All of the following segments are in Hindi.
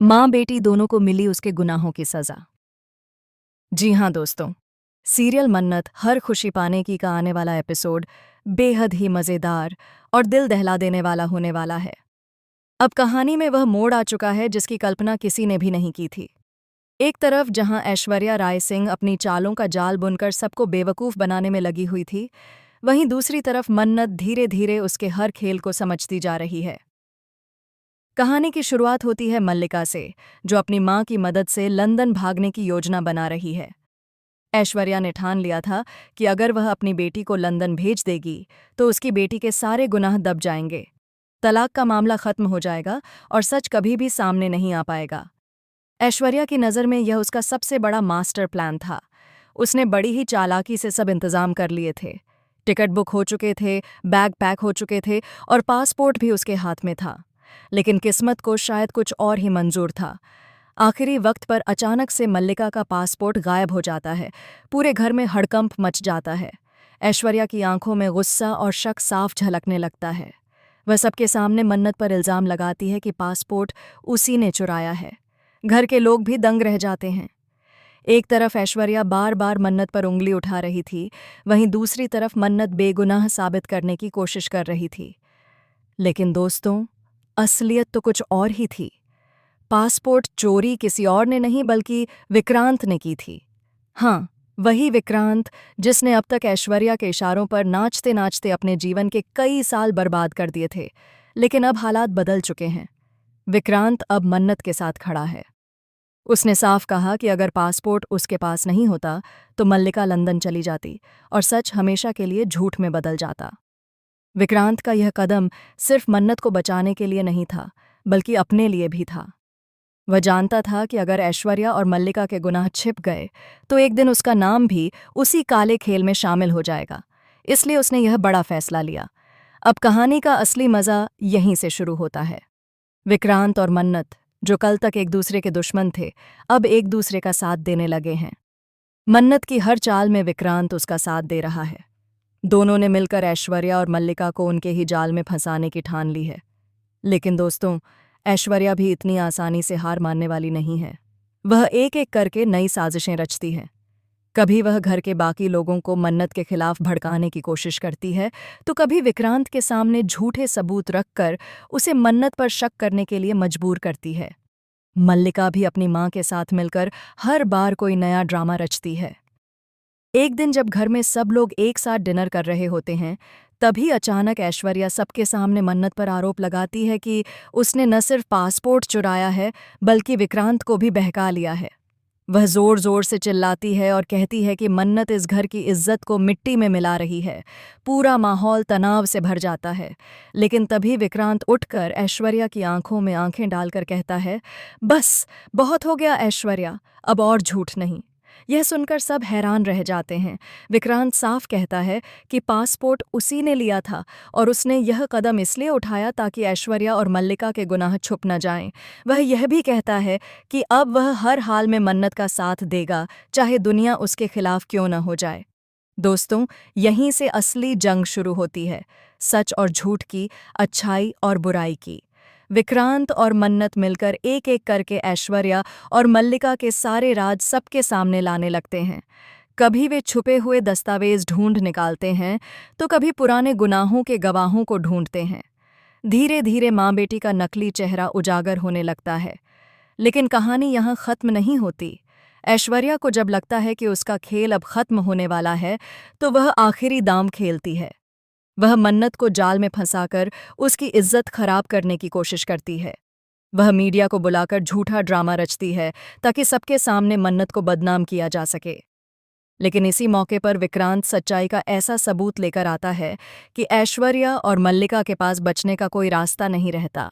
माँ बेटी दोनों को मिली उसके गुनाहों की सजा। जी हाँ दोस्तों, सीरियल मन्नत हर खुशी पाने की का आने वाला एपिसोड बेहद ही मज़ेदार और दिल दहला देने वाला होने वाला है। अब कहानी में वह मोड़ आ चुका है जिसकी कल्पना किसी ने भी नहीं की थी। एक तरफ जहां ऐश्वर्या राय सिंह अपनी चालों का जाल बुनकर सबको बेवकूफ़ बनाने में लगी हुई थी, वहीं दूसरी तरफ मन्नत धीरे धीरे उसके हर खेल को समझती जा रही है। कहानी की शुरुआत होती है मल्लिका से, जो अपनी माँ की मदद से लंदन भागने की योजना बना रही है। ऐश्वर्या ने ठान लिया था कि अगर वह अपनी बेटी को लंदन भेज देगी तो उसकी बेटी के सारे गुनाह दब जाएंगे, तलाक का मामला खत्म हो जाएगा और सच कभी भी सामने नहीं आ पाएगा। ऐश्वर्या की नज़र में यह उसका सबसे बड़ा मास्टर प्लान था। उसने बड़ी ही चालाकी से सब इंतजाम कर लिए थे। टिकट बुक हो चुके थे, बैग पैक हो चुके थे और पासपोर्ट भी उसके हाथ में था। लेकिन किस्मत को शायद कुछ और ही मंजूर था। आखिरी वक्त पर अचानक से मल्लिका का पासपोर्ट गायब हो जाता है। पूरे घर में हड़कंप मच जाता है। ऐश्वर्या की आंखों में गुस्सा और शक साफ झलकने लगता है। वह सबके सामने मन्नत पर इल्ज़ाम लगाती है कि पासपोर्ट उसी ने चुराया है। घर के लोग भी दंग रह जाते हैं। एक तरफ ऐश्वर्या बार बार मन्नत पर उंगली उठा रही थी, वहीं दूसरी तरफ मन्नत बेगुनाह साबित करने की कोशिश कर रही थी। लेकिन दोस्तों, असलियत तो कुछ और ही थी। पासपोर्ट चोरी किसी और ने नहीं बल्कि विक्रांत ने की थी। हाँ, वही विक्रांत जिसने अब तक ऐश्वर्या के इशारों पर नाचते नाचते अपने जीवन के कई साल बर्बाद कर दिए थे। लेकिन अब हालात बदल चुके हैं। विक्रांत अब मन्नत के साथ खड़ा है। उसने साफ कहा कि अगर पासपोर्ट उसके पास नहीं होता तो मल्लिका लंदन चली जाती और सच हमेशा के लिए झूठ में बदल जाता। विक्रांत का यह कदम सिर्फ मन्नत को बचाने के लिए नहीं था, बल्कि अपने लिए भी था। वह जानता था कि अगर ऐश्वर्या और मल्लिका के गुनाह छिप गए तो एक दिन उसका नाम भी उसी काले खेल में शामिल हो जाएगा। इसलिए उसने यह बड़ा फैसला लिया। अब कहानी का असली मज़ा यहीं से शुरू होता है। विक्रांत और मन्नत, जो कल तक एक दूसरे के दुश्मन थे, अब एक दूसरे का साथ देने लगे हैं। मन्नत की हर चाल में विक्रांत उसका साथ दे रहा है। दोनों ने मिलकर ऐश्वर्या और मल्लिका को उनके ही जाल में फंसाने की ठान ली है। लेकिन दोस्तों, ऐश्वर्या भी इतनी आसानी से हार मानने वाली नहीं है। वह एक एक करके नई साजिशें रचती है। कभी वह घर के बाकी लोगों को मन्नत के खिलाफ भड़काने की कोशिश करती है, तो कभी विक्रांत के सामने झूठे सबूत रखकर उसे मन्नत पर शक करने के लिए मजबूर करती है। मल्लिका भी अपनी माँ के साथ मिलकर हर बार कोई नया ड्रामा रचती है। एक दिन जब घर में सब लोग एक साथ डिनर कर रहे होते हैं, तभी अचानक ऐश्वर्या सबके सामने मन्नत पर आरोप लगाती है कि उसने न सिर्फ पासपोर्ट चुराया है, बल्कि विक्रांत को भी बहका लिया है। वह जोर जोर से चिल्लाती है और कहती है कि मन्नत इस घर की इज्जत को मिट्टी में मिला रही है। पूरा माहौल तनाव से भर जाता है। लेकिन तभी विक्रांत उठकर ऐश्वर्या की आंखों में आंखें डालकर कहता है, बस बहुत हो गया ऐश्वर्या, अब और झूठ नहीं। यह सुनकर सब हैरान रह जाते हैं। विक्रांत साफ कहता है कि पासपोर्ट उसी ने लिया था और उसने यह कदम इसलिए उठाया ताकि ऐश्वर्या और मल्लिका के गुनाह छुप न जाएं। वह यह भी कहता है कि अब वह हर हाल में मन्नत का साथ देगा, चाहे दुनिया उसके खिलाफ क्यों न हो जाए। दोस्तों, यहीं से असली जंग शुरू होती है, सच और झूठ की, अच्छाई और बुराई की। विक्रांत और मन्नत मिलकर एक एक करके ऐश्वर्या और मल्लिका के सारे राज सबके सामने लाने लगते हैं। कभी वे छुपे हुए दस्तावेज ढूंढ निकालते हैं, तो कभी पुराने गुनाहों के गवाहों को ढूंढते हैं। धीरे धीरे माँ बेटी का नकली चेहरा उजागर होने लगता है। लेकिन कहानी यहाँ खत्म नहीं होती। ऐश्वर्या को जब लगता है कि उसका खेल अब खत्म होने वाला है, तो वह आखिरी दांव खेलती है। वह मन्नत को जाल में फंसाकर उसकी इज्जत खराब करने की कोशिश करती है। वह मीडिया को बुलाकर झूठा ड्रामा रचती है ताकि सबके सामने मन्नत को बदनाम किया जा सके। लेकिन इसी मौके पर विक्रांत सच्चाई का ऐसा सबूत लेकर आता है कि ऐश्वर्या और मल्लिका के पास बचने का कोई रास्ता नहीं रहता।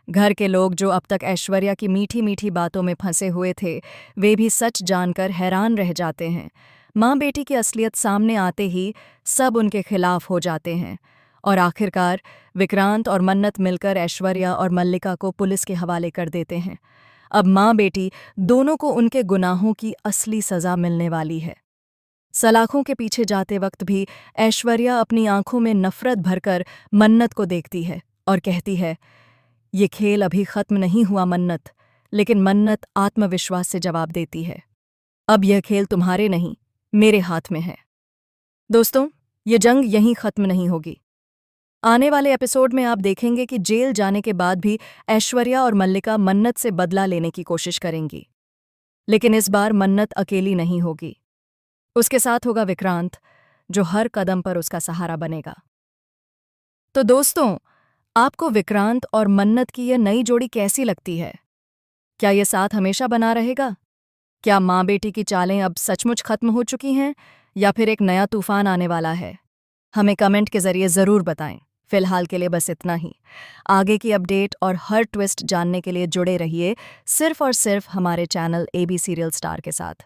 घर के लोग जो अब तक ऐश्वर्या की मीठी मीठी बातों में फंसे हुए थे, वे भी सच जानकर हैरान रह जाते हैं। माँ बेटी की असलियत सामने आते ही सब उनके खिलाफ हो जाते हैं और आखिरकार विक्रांत और मन्नत मिलकर ऐश्वर्या और मल्लिका को पुलिस के हवाले कर देते हैं। अब माँ बेटी दोनों को उनके गुनाहों की असली सज़ा मिलने वाली है। सलाखों के पीछे जाते वक्त भी ऐश्वर्या अपनी आंखों में नफरत भरकर मन्नत को देखती है और कहती है, ये खेल अभी खत्म नहीं हुआ मन्नत, लेकिन मन्नत आत्मविश्वास से जवाब देती है, अब यह खेल तुम्हारे नहीं, मेरे हाथ में है। दोस्तों, ये जंग यहीं खत्म नहीं होगी। आने वाले एपिसोड में आप देखेंगे कि जेल जाने के बाद भी ऐश्वर्या और मल्लिका मन्नत से बदला लेने की कोशिश करेंगी। लेकिन इस बार मन्नत अकेली नहीं होगी। उसके साथ होगा विक्रांत, जो हर कदम पर उसका सहारा बनेगा। तो दोस्तों, आपको विक्रांत और मन्नत की यह नई जोड़ी कैसी लगती है? क्या ये साथ हमेशा बना रहेगा? क्या माँ बेटी की चालें अब सचमुच खत्म हो चुकी हैं या फिर एक नया तूफान आने वाला है? हमें कमेंट के जरिए ज़रूर बताएं। फिलहाल के लिए बस इतना ही। आगे की अपडेट और हर ट्विस्ट जानने के लिए जुड़े रहिए सिर्फ और सिर्फ हमारे चैनल AB सीरियल स्टार के साथ।